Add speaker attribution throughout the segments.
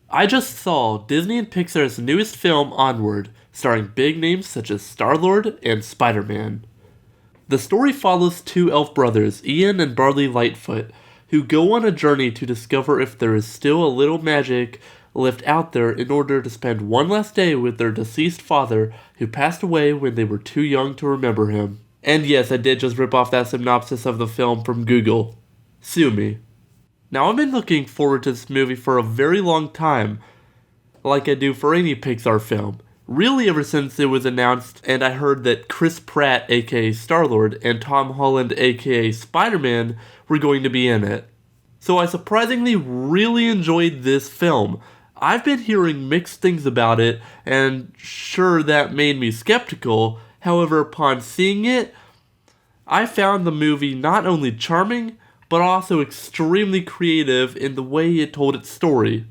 Speaker 1: I just saw Disney and Pixar's newest film, Onward, starring big names such as Star-Lord and Spider-Man. The story follows two elf brothers, Ian and Barley Lightfoot, who go on a journey to discover if there is still a little magic left out there in order to spend one last day with their deceased father who passed away when they were too young to remember him. And yes, I did just rip off that synopsis of the film from Google. Sue me. Now, I've been looking forward to this movie for a very long time, like I do for any Pixar film. Really ever since it was announced and I heard that Chris Pratt, aka Star-Lord, and Tom Holland, aka Spider-Man, were going to be in it. So I surprisingly really enjoyed this film. I've been hearing mixed things about it, and sure, that made me skeptical. However, upon seeing it, I found the movie not only charming, but also extremely creative in the way it told its story.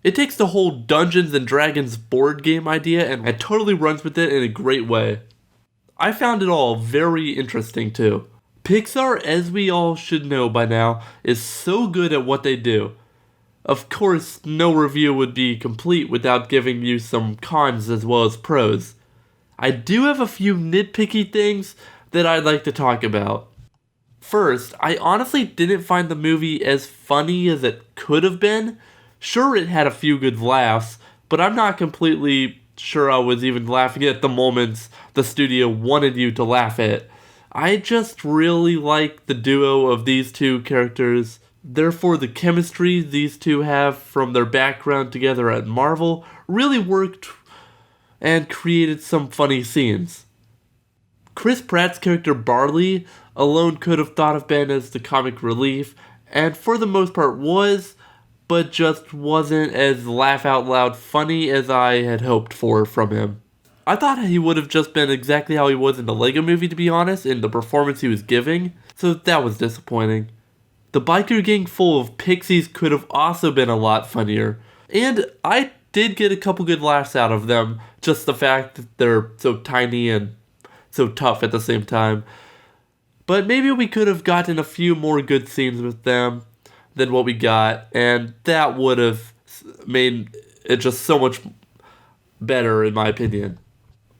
Speaker 1: It takes the whole Dungeons and Dragons board game idea and it totally runs with it in a great way. I found it all very interesting too. Pixar, as we all should know by now, is so good at what they do. Of course, no review would be complete without giving you some cons as well as pros. I do have a few nitpicky things that I'd like to talk about. First, I honestly didn't find the movie as funny as it could have been. Sure, it had a few good laughs, but I'm not completely sure I was even laughing at the moments the studio wanted you to laugh at. I just really like the duo of these two characters. Therefore, the chemistry these two have from their background together at Marvel really worked and created some funny scenes. Chris Pratt's character Barley alone could have thought of Ben as the comic relief, and for the most part was, but just wasn't as laugh-out-loud funny as I had hoped for from him. I thought he would have just been exactly how he was in the Lego Movie, to be honest, in the performance he was giving, so that was disappointing. The biker gang full of pixies could have also been a lot funnier, and I did get a couple good laughs out of them, just the fact that they're so tiny and so tough at the same time. But maybe we could have gotten a few more good scenes with them than what we got, and that would have made it just so much better in my opinion.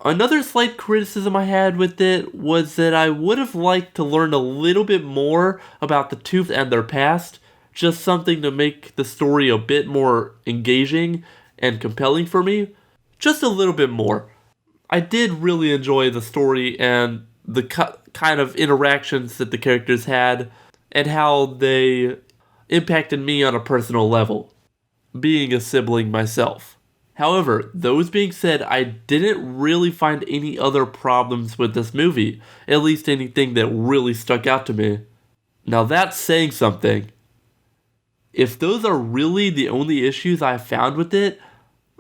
Speaker 1: Another slight criticism I had with it was that I would have liked to learn a little bit more about the two and their past, just something to make the story a bit more engaging and compelling for me. Just a little bit more. I did really enjoy the story and the kind of interactions that the characters had and how they impacted me on a personal level, being a sibling myself. However, those being said, I didn't really find any other problems with this movie, at least anything that really stuck out to me. Now that's saying something. If those are really the only issues I found with it,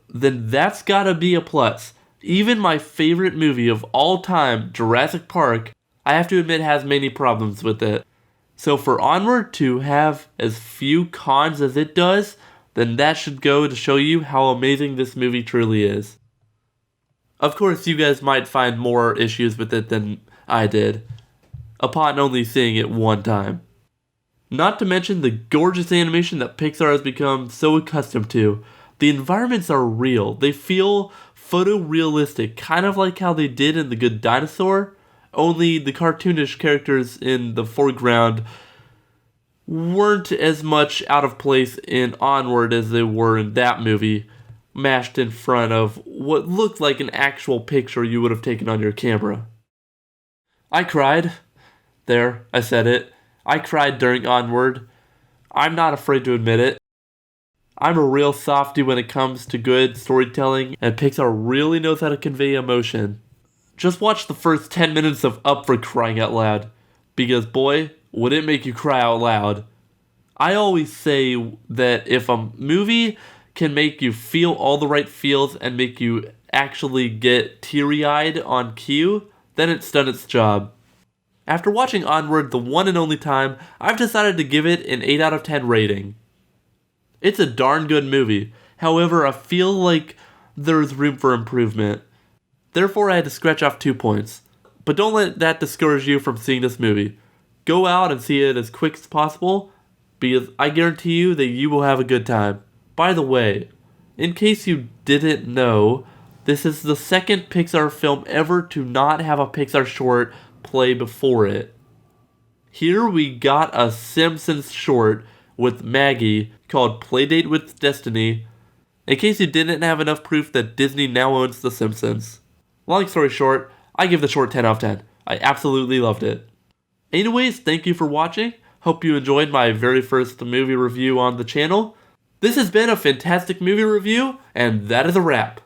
Speaker 1: then that's gotta be a plus. Even my favorite movie of all time, Jurassic Park, I have to admit has many problems with it. So for Onward to have as few cons as it does, then that should go to show you how amazing this movie truly is. Of course, you guys might find more issues with it than I did, upon only seeing it one time. Not to mention the gorgeous animation that Pixar has become so accustomed to. The environments are real. They feel photorealistic, kind of like how they did in The Good Dinosaur, only the cartoonish characters in the foreground weren't as much out of place in Onward as they were in that movie, mashed in front of what looked like an actual picture you would have taken on your camera. I cried. There, I said it. I cried during Onward. I'm not afraid to admit it. I'm a real softie when it comes to good storytelling, and Pixar really knows how to convey emotion. Just watch the first 10 minutes of Up, for crying out loud, because boy, would it make you cry out loud. I always say that if a movie can make you feel all the right feels and make you actually get teary-eyed on cue, then it's done its job. After watching Onward the one and only time, I've decided to give it an 8 out of 10 rating. It's a darn good movie, however I feel like there's room for improvement. Therefore I had to scratch off 2 points. But don't let that discourage you from seeing this movie. Go out and see it as quick as possible, because I guarantee you that you will have a good time. By the way, in case you didn't know, this is the second Pixar film ever to not have a Pixar short play before it. Here we got a Simpsons short with Maggie called Playdate with Destiny, in case you didn't have enough proof that Disney now owns The Simpsons. Long story short, I give the short 10 out of 10. I absolutely loved it. Anyways, thank you for watching. Hope you enjoyed my very first movie review on the channel. This has been a fantastic movie review, and that is a wrap.